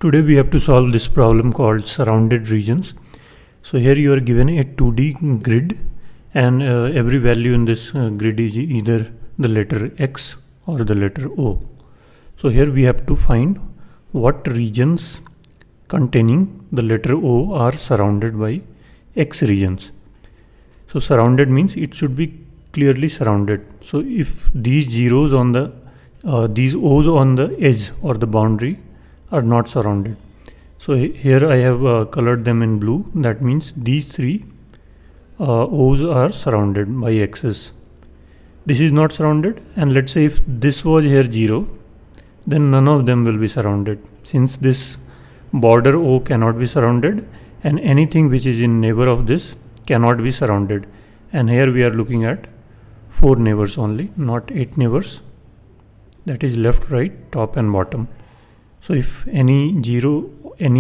Today we have to solve this problem called surrounded regions. So here you are given a 2D grid and every value in this grid is either the letter X or the letter O. So here we have to find what regions containing the letter O are surrounded by X regions. So surrounded means it should be clearly surrounded. So if these zeros on the these O's on the edge or the boundary are not surrounded. So here I have colored them in blue. That means these three O's are surrounded by X's. This is not surrounded, and let's say if this was here 0, then none of them will be surrounded, since this border O cannot be surrounded and anything which is in neighbor of this cannot be surrounded. And here we are looking at 4 neighbors only, not 8 neighbors. That is left, right, top and bottom. So if any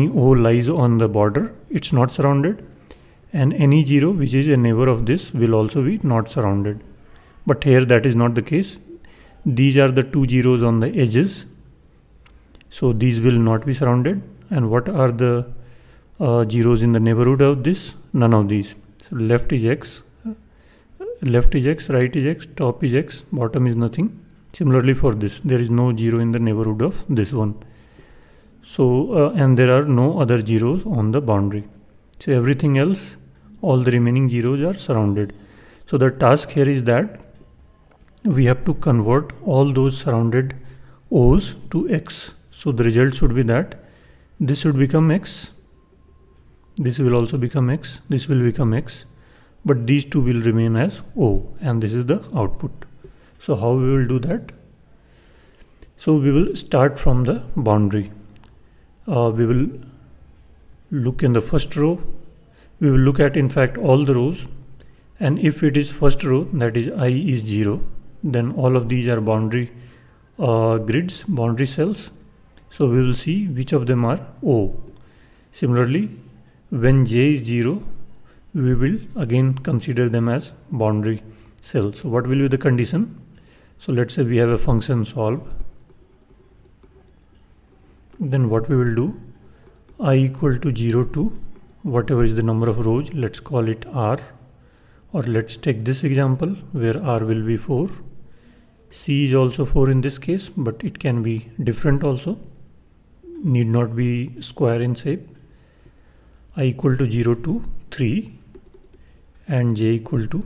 O lies on the border, it's not surrounded, and any 0 which is a neighbor of this will also be not surrounded. But here that is not the case. These are the 2 zeros on the edges, so these will not be surrounded. And what are the zeros in the neighborhood of this? None of these. So left is X, right is X, top is X, bottom is nothing. Similarly for this, there is no 0 in the neighborhood of this one. So and there are no other zeros on the boundary. So everything else, all the remaining zeros are surrounded. So the task here is that we have to convert all those surrounded O's to X. So the result should be that this should become X, this will also become X, this will become X, but these two will remain as O, and this is the output. So how we will do that? So we will start from the boundary. We will look in the first row. We will look at, in fact, all the rows, and if it is first row, that is I is 0, then all of these are boundary grids, boundary cells. So we will see which of them are O. Similarly, when J is 0, we will again consider them as boundary cells. So what will be the condition? So let's say we have a function solve. Then what we will do, I equal to 0 to whatever is the number of rows, let's call it R, or let's take this example where R will be 4. C is also 4 in this case, but it can be different also, need not be square in shape. I equal to 0 to 3 and J equal to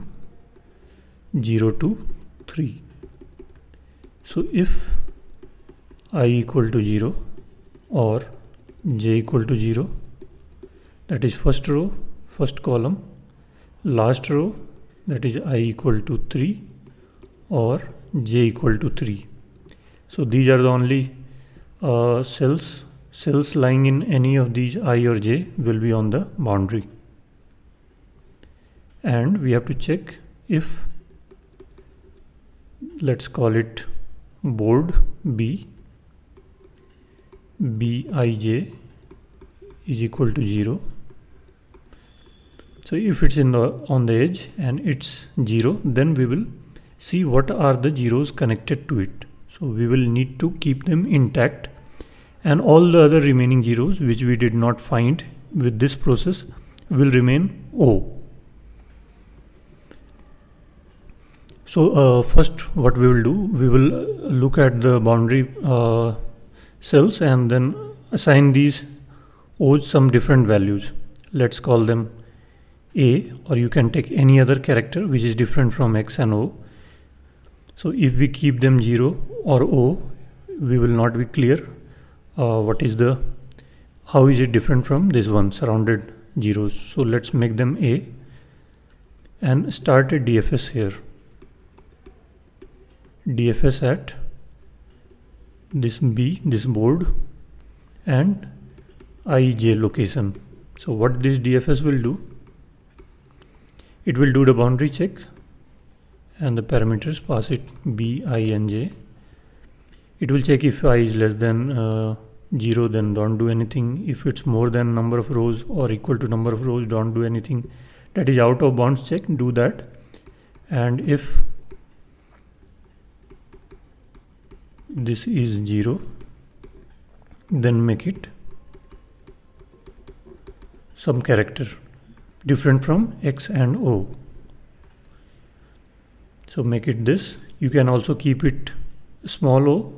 0 to 3. So if I equal to 0 or J equal to 0, that is first row, first column, last row, that is I equal to 3 or J equal to 3. So these are the only cells lying in any of these I or J will be on the boundary. And we have to check if, let's call it board B, Bij is equal to 0. So if it's on the edge and it's 0, then we will see what are the zeros connected to it. So we will need to keep them intact, and all the other remaining zeros which we did not find with this process will remain O. So first what we will do, we will look at the boundary cells and then assign these O's some different values. Let's call them A, or you can take any other character which is different from X and O. So if we keep them 0 or O, we will not be clear how is it different from this one, surrounded zeros. So let's make them A and start a DFS here. DFS at this B, this board, and IJ location. So what this DFS will do, it will do the boundary check and the parameters, pass it B, I and J. It will check if I is less than 0, then don't do anything. If it's more than number of rows or equal to number of rows, don't do anything. That is out of bounds check, do that. And if this is 0, then make it some character different from X and O. So make it this. You can also keep it small o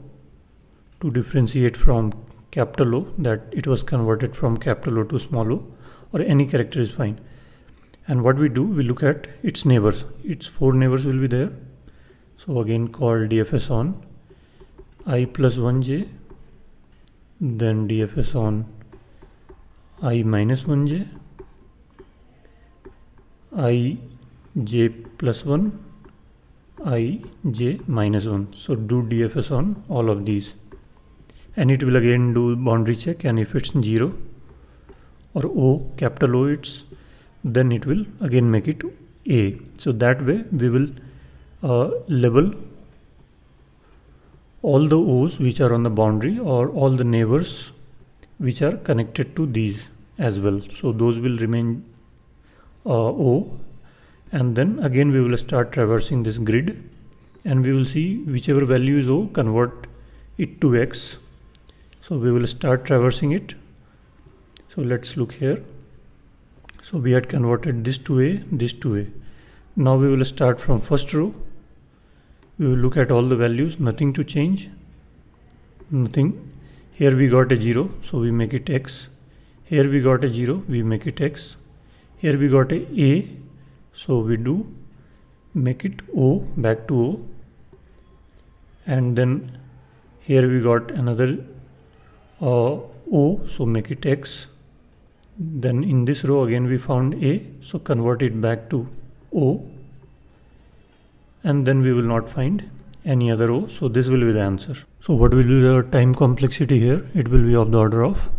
to differentiate from capital O, that it was converted from capital O to small o, or any character is fine. And what we do, we look at its neighbors. Its 4 neighbors will be there. So again call DFS on I plus 1j, then DFS on I minus 1j, I j plus 1, I j minus 1. So do DFS on all of these, and it will again do boundary check, and if it's 0 or O, capital O, then it will again make it A. So that way we will label all the O's which are on the boundary, or all the neighbors which are connected to these as well. So those will remain O, and then again we will start traversing this grid, and we will see whichever value is O, convert it to X. So we will start traversing it. So let's look here. So we had converted this to A, this to A. Now we will start from first row. We will look at all the values, nothing to change, nothing. Here we got a 0, so we make it X. Here we got a 0, we make it X. Here we got a, so we do make it O, back to O. And then here we got another O, so make it X. Then in this row again we found A, so convert it back to O, and then we will not find any other O, so this will be the answer. So what will be the time complexity here? It will be of the order of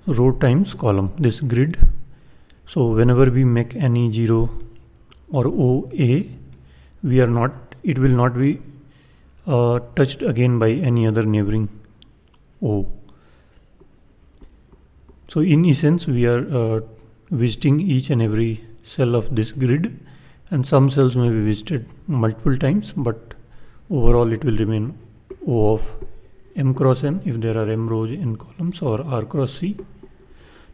row times column, this grid. So whenever we make any 0 or OA, it will not be touched again by any other neighboring O. So in essence, we are visiting each and every cell of this grid, and some cells may be visited multiple times, but overall it will remain O of m cross n if there are m rows in columns, or r cross c.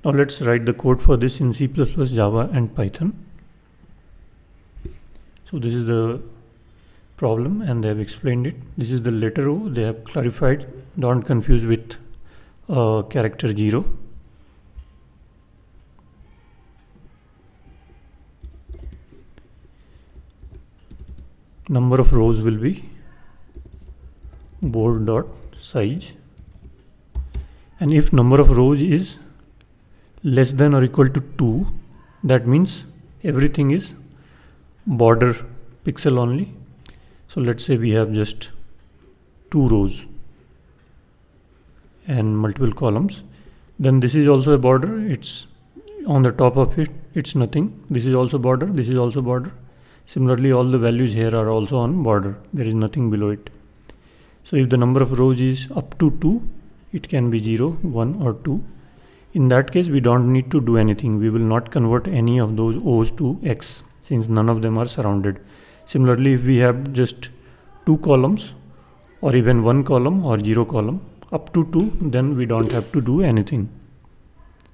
Now let's write the code for this in C++, Java and Python. So this is the problem, and they have explained it. This is the letter O. They have clarified, don't confuse with character 0. Number of rows will be board dot size, and if number of rows is less than or equal to 2, that means everything is border pixel only. So let's say we have just 2 rows and multiple columns, then this is also a border. It's on the top of it, it's nothing. This is also border, this is also border. Similarly, all the values here are also on border. There is nothing below it. So if the number of rows is up to 2, it can be 0, 1 or 2. In that case, we don't need to do anything. We will not convert any of those O's to X, since none of them are surrounded. Similarly, if we have just 2 columns, or even 1 column or 0 column, up to 2, then we don't have to do anything.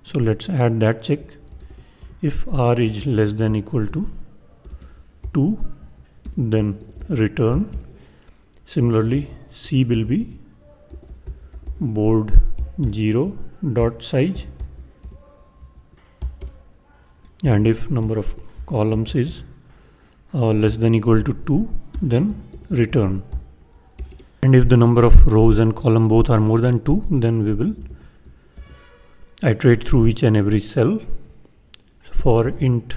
So let's add that check. If R is less than equal to 2, then return. Similarly, C will be board 0 dot size, and if number of columns is less than equal to 2, then return. And if the number of rows and column both are more than 2, then we will iterate through each and every cell. For int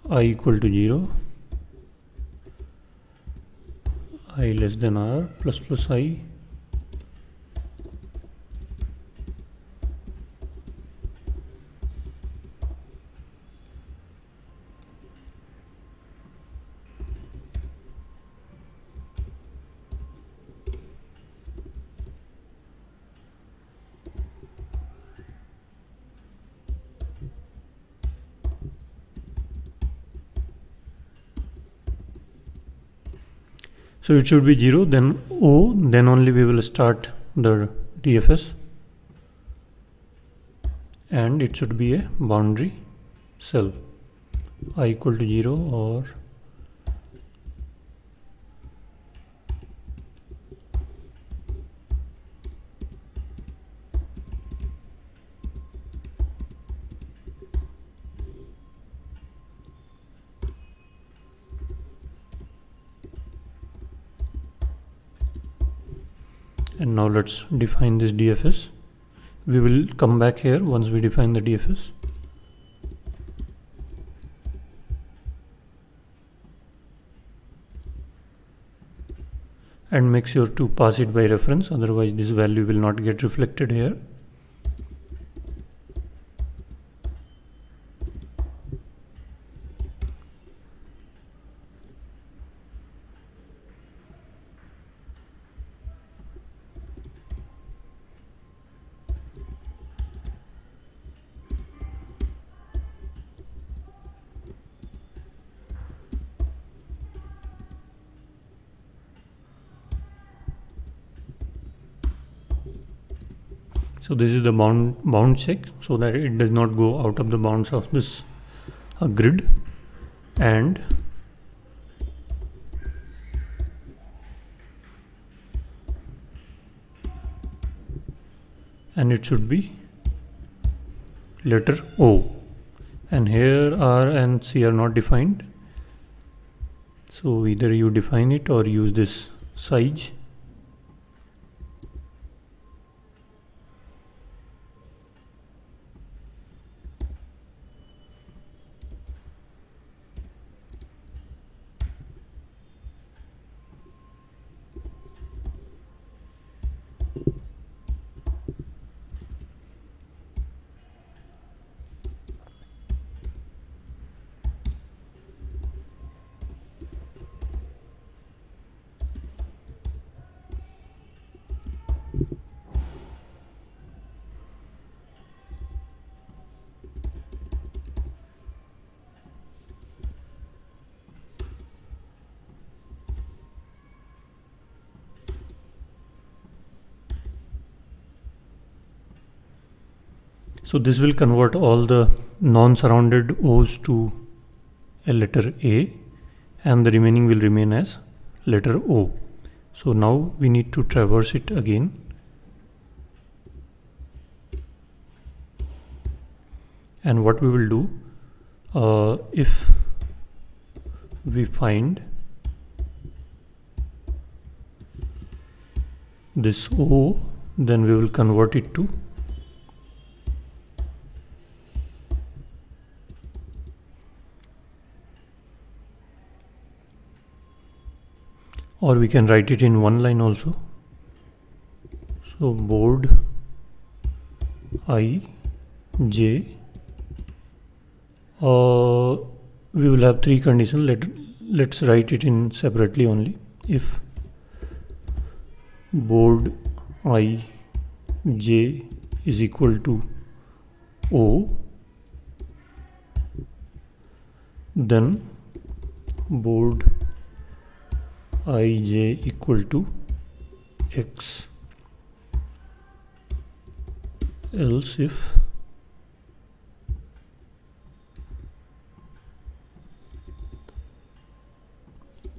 I equal to 0, I less than R plus plus I, so it should be 0, then O, then only we will start the DFS. and it should be a boundary cell, I equal to 0 or and now let's define this DFS. We will come back here once we define the DFS. And make sure to pass it by reference, otherwise this value will not get reflected here. So this is the bound check, so that it does not go out of the bounds of this grid, and it should be letter O, and here R and C are not defined, so either you define it or use this size. So this will convert all the non-surrounded O's to a letter A, and the remaining will remain as letter O. So now we need to traverse it again. And what we will do, if we find this O, then we will convert it to or we can write it in one line also. So board I j, we will have three conditions. Let's write it in separately only. If board I j is equal to O, then board ij equal to x, else if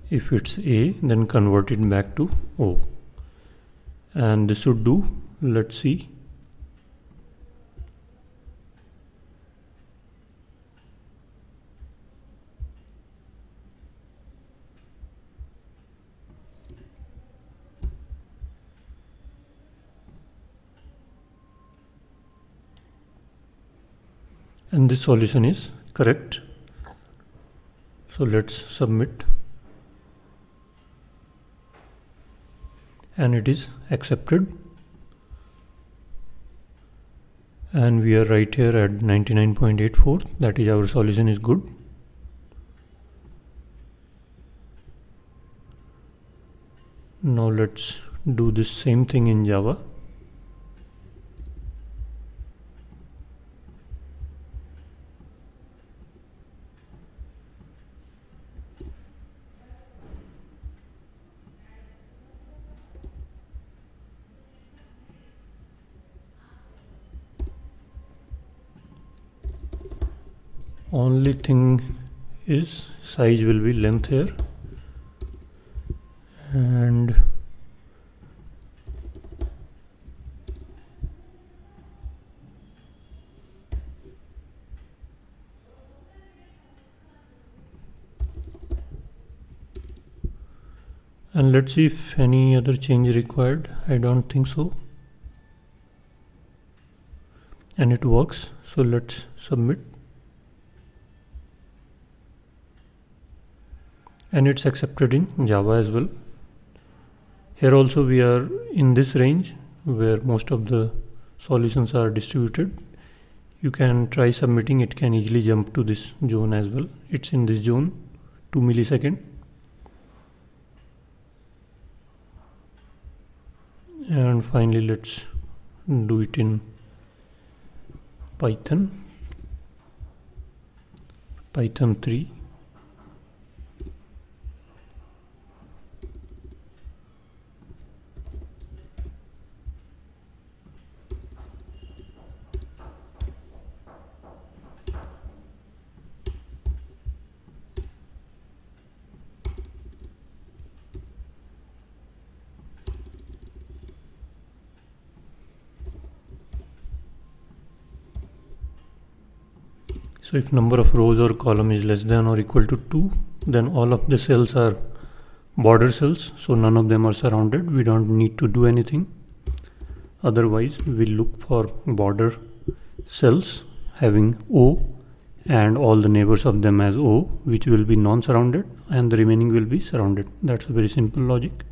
it's A, then convert it back to O, and this should do. Let's see. And this solution is correct. So let's submit, and it is accepted, and we are right here at 99.84. that is, our solution is good. Now let's do this same thing in Java. only thing is size will be length here, and let's see if any other change required. I don't think so, and it works. So let's submit, and it's accepted in Java as well. Here also we are in this range where most of the solutions are distributed. You can try submitting, it can easily jump to this zone as well. It's in this zone, 2 milliseconds. And finally let's do it in Python 3. So if number of rows or column is less than or equal to 2, then all of the cells are border cells, so none of them are surrounded. We don't need to do anything. Otherwise we look for border cells having O and all the neighbors of them as O, which will be non-surrounded, and the remaining will be surrounded. That's a very simple logic.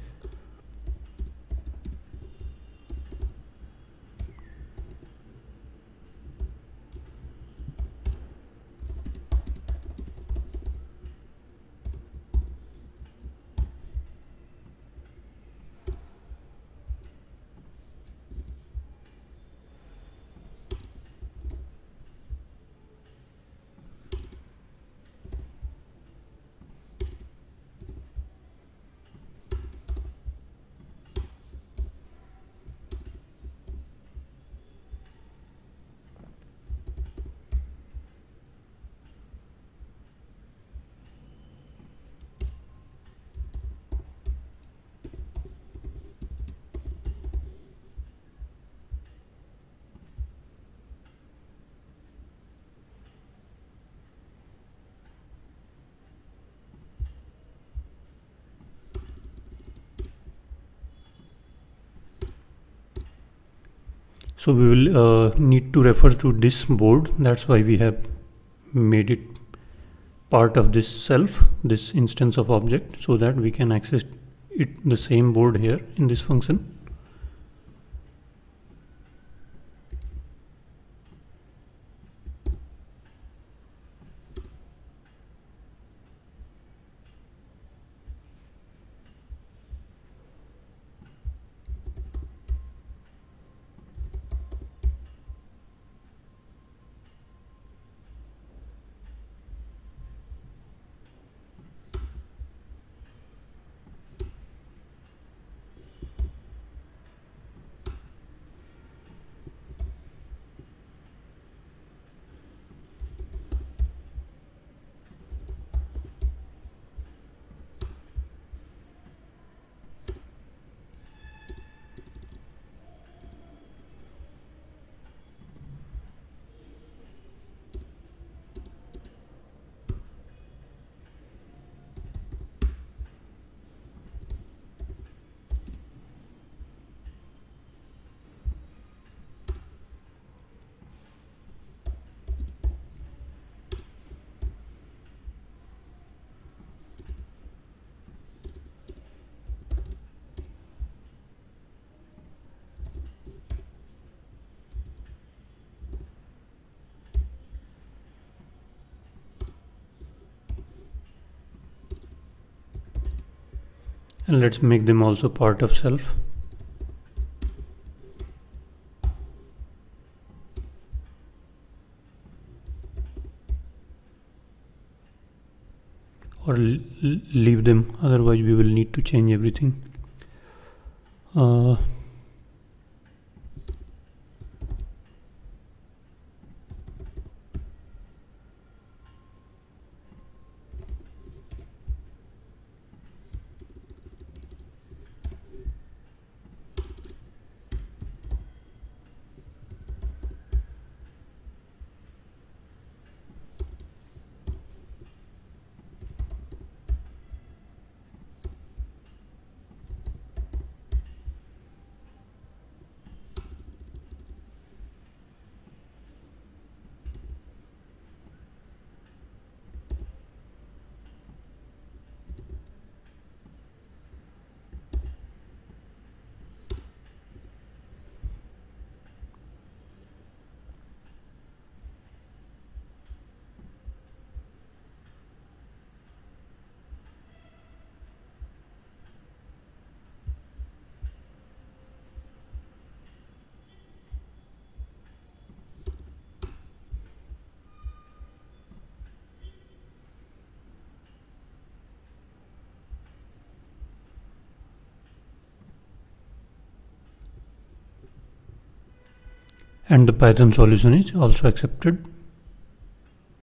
So we will need to refer to this board. That's why we have made it part of this self, this instance of object, so that we can access it, the same board here in this function. And let's make them also part of self. Or leave them, otherwise we will need to change everything. and the Python solution is also accepted.